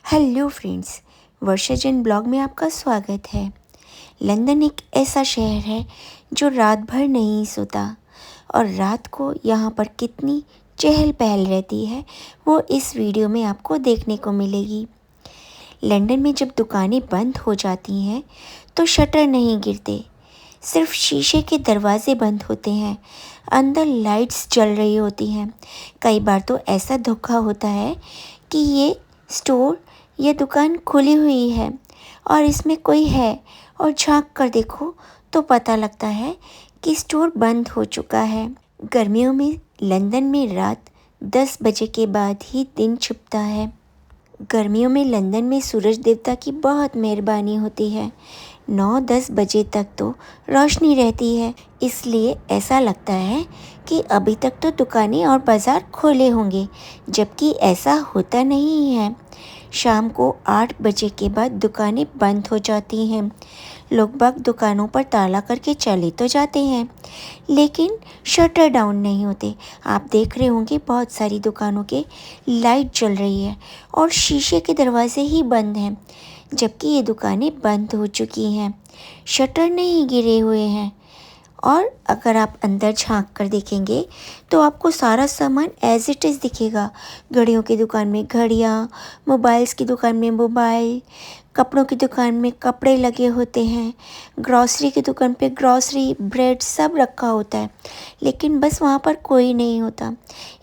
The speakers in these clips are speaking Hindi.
हेलो फ्रेंड्स, वर्षा जैन ब्लॉग में आपका स्वागत है। लंदन एक ऐसा शहर है जो रात भर नहीं सोता और रात को यहाँ पर कितनी चहल पहल रहती है वो इस वीडियो में आपको देखने को मिलेगी। लंदन में जब दुकानें बंद हो जाती हैं तो शटर नहीं गिरते, सिर्फ शीशे के दरवाजे बंद होते हैं, अंदर लाइट्स जल रही होती हैं। कई बार तो ऐसा धोखा होता है कि ये स्टोर यह दुकान खुली हुई है और इसमें कोई है और झांक कर देखो तो पता लगता है कि स्टोर बंद हो चुका है। गर्मियों में लंदन में रात 10 बजे के बाद ही दिन छिपता है। गर्मियों में लंदन में सूरज देवता की बहुत मेहरबानी होती है। 9-10 बजे तक तो रोशनी रहती है, इसलिए ऐसा लगता है कि अभी तक तो दुकानें और बाज़ार खुले होंगे, जबकि ऐसा होता नहीं है। शाम को 8 बजे के बाद दुकानें बंद हो जाती हैं। लोग बाग दुकानों पर ताला करके चले तो जाते हैं, लेकिन शटर डाउन नहीं होते। आप देख रहे होंगे बहुत सारी दुकानों के लाइट जल रही है और शीशे के दरवाजे ही बंद हैं, जबकि ये दुकानें बंद हो चुकी हैं, शटर नहीं गिरे हुए हैं। और अगर आप अंदर झांक कर देखेंगे तो आपको सारा सामान एज इट इज़ दिखेगा। घड़ियों की दुकान में घड़ियाँ, मोबाइल्स की दुकान में मोबाइल, कपड़ों की दुकान में कपड़े लगे होते हैं, ग्रॉसरी की दुकान पे ग्रॉसरी, ब्रेड सब रखा होता है, लेकिन बस वहाँ पर कोई नहीं होता।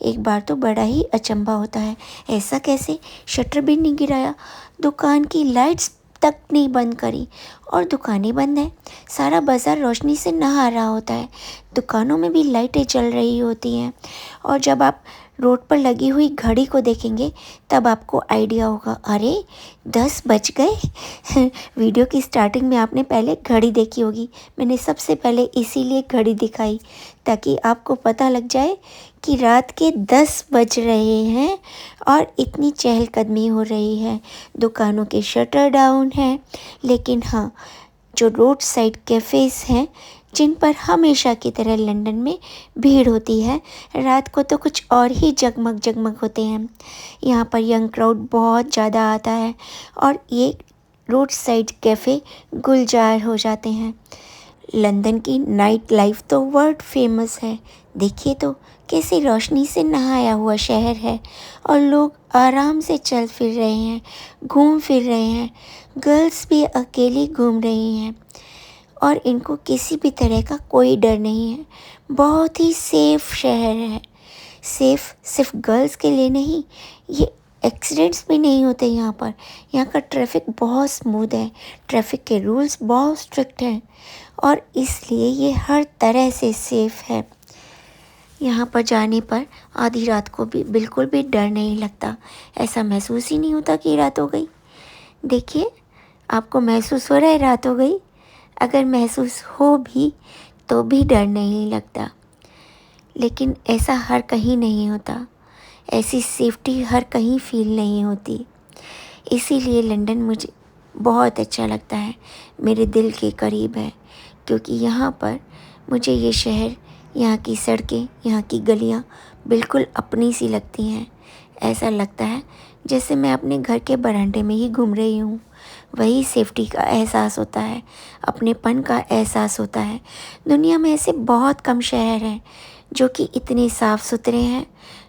एक बार तो बड़ा ही अचंभा होता है, ऐसा कैसे, शटर भी नहीं गिराया, दुकान की लाइट्स तक नहीं बंद करी और दुकानें बंद हैं। सारा बाज़ार रोशनी से नहा रहा होता है, दुकानों में भी लाइटें चल रही होती हैं। और जब आप रोड पर लगी हुई घड़ी को देखेंगे तब आपको आइडिया होगा, अरे 10 बज गए। वीडियो की स्टार्टिंग में आपने पहले घड़ी देखी होगी, मैंने सबसे पहले इसीलिए घड़ी दिखाई ताकि आपको पता लग जाए कि रात के 10 बज रहे हैं और इतनी चहलकदमी हो रही है। दुकानों के शटर डाउन हैं, लेकिन हाँ, जो रोड साइड कैफ़ेज़ हैं जिन पर हमेशा की तरह लंदन में भीड़ होती है, रात को तो कुछ और ही जगमग जगमग होते हैं। यहाँ पर यंग क्राउड बहुत ज़्यादा आता है और ये रोड साइड कैफ़े गुलजार हो जाते हैं। लंदन की नाइट लाइफ तो वर्ल्ड फेमस है। देखिए तो कैसी रोशनी से नहाया हुआ शहर है और लोग आराम से चल फिर रहे हैं, घूम फिर रहे हैं। गर्ल्स भी अकेली घूम रही हैं और इनको किसी भी तरह का कोई डर नहीं है। बहुत ही सेफ शहर है। सेफ सिर्फ गर्ल्स के लिए नहीं, ये एक्सीडेंट्स भी नहीं होते यहाँ पर। यहाँ का ट्रैफिक बहुत स्मूथ है, ट्रैफिक के रूल्स बहुत स्ट्रिक्ट हैं और इसलिए ये हर तरह से सेफ है। यहाँ पर जाने पर आधी रात को भी बिल्कुल भी डर नहीं लगता, ऐसा महसूस ही नहीं होता कि रात हो गई। देखिए, आपको महसूस हो रहा है रात हो गई? अगर महसूस हो भी तो भी डर नहीं लगता, लेकिन ऐसा हर कहीं नहीं होता, ऐसी सेफ्टी हर कहीं फील नहीं होती। इसीलिए लंदन मुझे बहुत अच्छा लगता है, मेरे दिल के करीब है, क्योंकि यहाँ पर मुझे ये शहर, यहाँ की सड़कें, यहाँ की गलियाँ बिल्कुल अपनी सी लगती हैं। ऐसा लगता है जैसे मैं अपने घर के बरामदे में ही घूम रही हूँ। वही सेफ्टी का एहसास होता है, अपनेपन का एहसास होता है। दुनिया में ऐसे बहुत कम शहर हैं जो कि इतने साफ़ सुथरे हैं,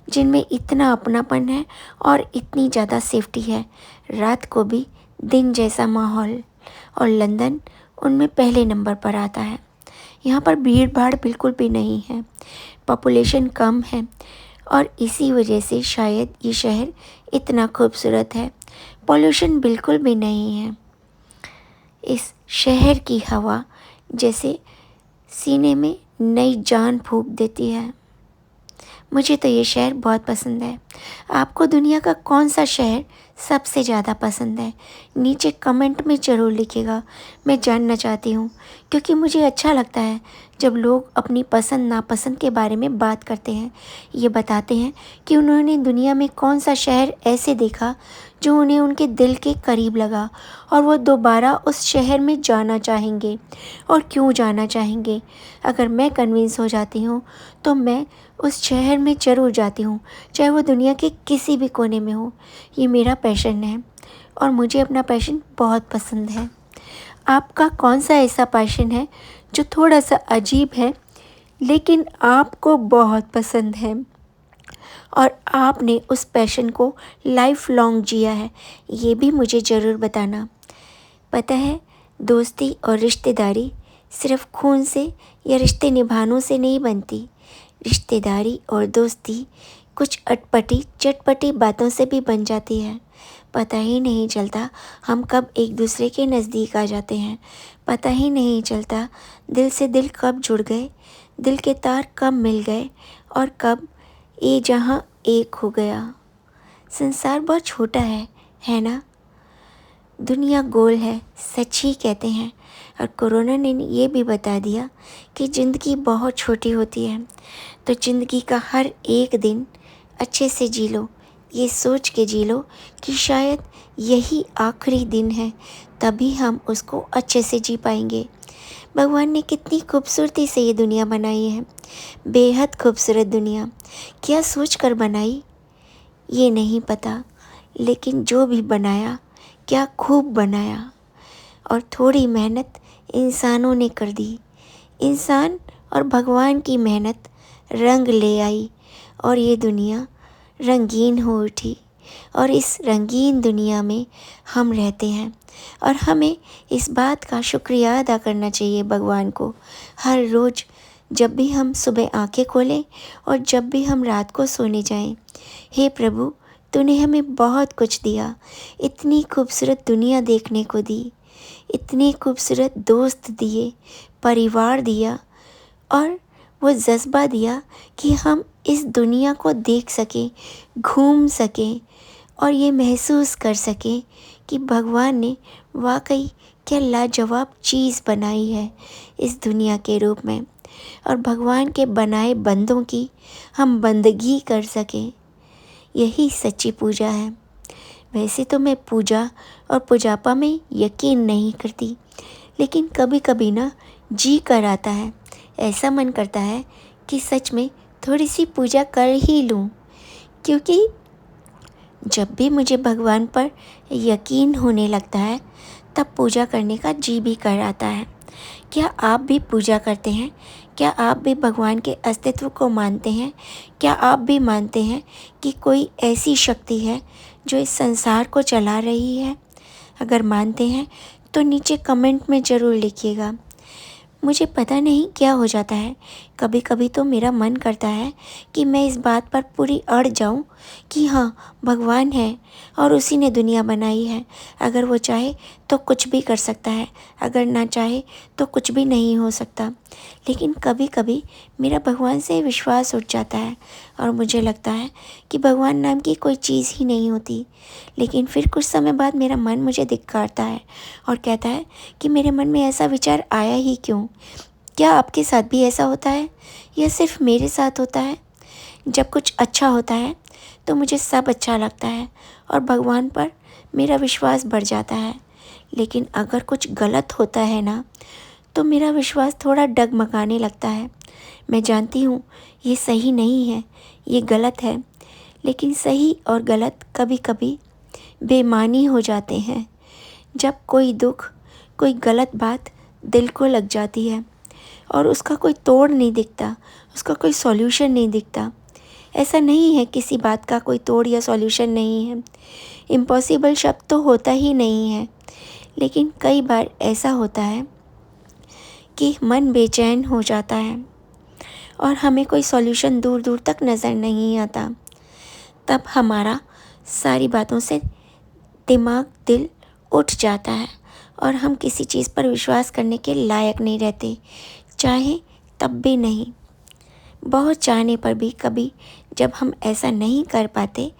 जिनमें इतना अपनापन है और इतनी ज़्यादा सेफ्टी है। रात को भी दिन जैसा माहौल, और लंदन उनमें पहले नंबर पर आता है। यहाँ पर भीड़ भाड़ बिल्कुल भी नहीं है, पॉपुलेशन कम है और इसी वजह से शायद ये शहर इतना खूबसूरत है। पॉल्यूशन बिल्कुल भी नहीं है। इस शहर की हवा जैसे सीने में नई जान फूंक देती है। मुझे तो ये शहर बहुत पसंद है। आपको दुनिया का कौन सा शहर सबसे ज़्यादा पसंद है? नीचे कमेंट में ज़रूर लिखिएगा, मैं जानना चाहती हूँ, क्योंकि मुझे अच्छा लगता है जब लोग अपनी पसंद नापसंद के बारे में बात करते हैं। ये बताते हैं कि उन्होंने दुनिया में कौन सा शहर ऐसे देखा जो उन्हें उनके दिल के करीब लगा और वो दोबारा उस शहर में जाना चाहेंगे, और क्यों जाना चाहेंगे। अगर मैं कन्विंस हो जाती हूँ तो मैं उस शहर में ज़रूर जाती हूँ, चाहे वो दुनिया के किसी भी कोने में हो। ये मेरा पैशन है। और मुझे अपना पैशन बहुत पसंद है। आपका कौन सा ऐसा पैशन है जो थोड़ा सा अजीब है लेकिन आपको बहुत पसंद है और आपने उस पैशन को लाइफ लॉन्ग जिया है? ये भी मुझे ज़रूर बताना। पता है, दोस्ती और रिश्तेदारी सिर्फ खून से या रिश्ते निभानों से नहीं बनती। रिश्तेदारी और दोस्ती कुछ अटपटी चटपटी बातों से भी बन जाती है। पता ही नहीं चलता हम कब एक दूसरे के नज़दीक आ जाते हैं। पता ही नहीं चलता दिल से दिल कब जुड़ गए, दिल के तार कब मिल गए और कब ये जहाँ एक हो गया। संसार बहुत छोटा है ना? दुनिया गोल है, सच ही कहते हैं। और कोरोना ने ये भी बता दिया कि ज़िंदगी बहुत छोटी होती है। तो ज़िंदगी का हर एक दिन अच्छे से जी लो, ये सोच के जी लो कि शायद यही आखिरी दिन है, तभी हम उसको अच्छे से जी पाएंगे। भगवान ने कितनी खूबसूरती से ये दुनिया बनाई है, बेहद खूबसूरत दुनिया। क्या सोच कर बनाई ये नहीं पता, लेकिन जो भी बनाया क्या खूब बनाया। और थोड़ी मेहनत इंसानों ने कर दी। इंसान और भगवान की मेहनत रंग ले आई और ये दुनिया रंगीन हो उठी। और इस रंगीन दुनिया में हम रहते हैं और हमें इस बात का शुक्रिया अदा करना चाहिए भगवान को। हर रोज़ जब भी हम सुबह आंखें खोलें और जब भी हम रात को सोने जाएं, हे प्रभु, तूने हमें बहुत कुछ दिया। इतनी खूबसूरत दुनिया देखने को दी, इतने खूबसूरत दोस्त दिए, परिवार दिया और वो जज्बा दिया कि हम इस दुनिया को देख सकें, घूम सकें और ये महसूस कर सकें कि भगवान ने वाकई क्या लाजवाब चीज़ बनाई है इस दुनिया के रूप में। और भगवान के बनाए बंदों की हम बंदगी कर सकें, यही सच्ची पूजा है। वैसे तो मैं पूजा और पूजापा में यकीन नहीं करती, लेकिन कभी कभी ना जी कर आता है, ऐसा मन करता है कि सच में थोड़ी सी पूजा कर ही लूँ। क्योंकि जब भी मुझे भगवान पर यकीन होने लगता है तब पूजा करने का जी भी कर आता है। क्या आप भी पूजा करते हैं? क्या आप भी भगवान के अस्तित्व को मानते हैं? क्या आप भी मानते हैं कि कोई ऐसी शक्ति है जो इस संसार को चला रही है? अगर मानते हैं तो नीचे कमेंट में ज़रूर लिखिएगा। मुझे पता नहीं क्या हो जाता है, कभी कभी तो मेरा मन करता है कि मैं इस बात पर पूरी अड़ जाऊं कि हाँ, भगवान है और उसी ने दुनिया बनाई है। अगर वो चाहे तो कुछ भी कर सकता है, अगर ना चाहे तो कुछ भी नहीं हो सकता। लेकिन कभी कभी मेरा भगवान से विश्वास उठ जाता है और मुझे लगता है कि भगवान नाम की कोई चीज़ ही नहीं होती। लेकिन फिर कुछ समय बाद मेरा मन मुझे धिक्कारता है और कहता है कि मेरे मन में ऐसा विचार आया ही क्यों? क्या आपके साथ भी ऐसा होता है या सिर्फ मेरे साथ होता है? जब कुछ अच्छा होता है तो मुझे सब अच्छा लगता है और भगवान पर मेरा विश्वास बढ़ जाता है। लेकिन अगर कुछ गलत होता है ना, तो मेरा विश्वास थोड़ा डगमगाने लगता है। मैं जानती हूँ ये सही नहीं है, ये गलत है, लेकिन सही और गलत कभी कभी बेमानी हो जाते हैं। जब कोई दुख, कोई गलत बात दिल को लग जाती है और उसका कोई तोड़ नहीं दिखता, उसका कोई सॉल्यूशन नहीं दिखता। ऐसा नहीं है किसी बात का कोई तोड़ या सॉल्यूशन नहीं है, इम्पॉसिबल शब्द तो होता ही नहीं है। लेकिन कई बार ऐसा होता है कि मन बेचैन हो जाता है और हमें कोई सॉल्यूशन दूर दूर तक नज़र नहीं आता। तब हमारा सारी बातों से दिमाग, दिल उठ जाता है और हम किसी चीज़ पर विश्वास करने के लायक नहीं रहते, चाहे तब भी नहीं। बहुत चाहने पर भी कभी जब हम ऐसा नहीं कर पाते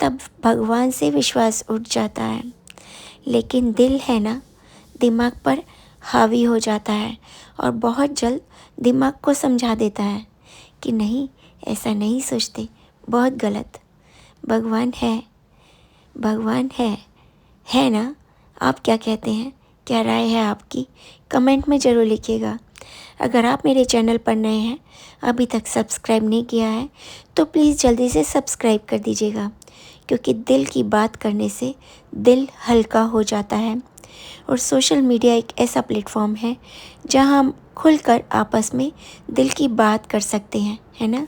तब भगवान से विश्वास उठ जाता है। लेकिन दिल है ना, दिमाग पर हावी हो जाता है और बहुत जल्द दिमाग को समझा देता है कि नहीं, ऐसा नहीं सोचते, बहुत गलत। भगवान है, भगवान है ना? आप क्या कहते हैं? क्या राय है आपकी? कमेंट में ज़रूर लिखिएगा। अगर आप मेरे चैनल पर नए हैं, अभी तक सब्सक्राइब नहीं किया है, तो प्लीज़ जल्दी से सब्सक्राइब कर दीजिएगा, क्योंकि दिल की बात करने से दिल हल्का हो जाता है। और सोशल मीडिया एक ऐसा प्लेटफॉर्म है जहां हम खुलकर आपस में दिल की बात कर सकते हैं, है ना।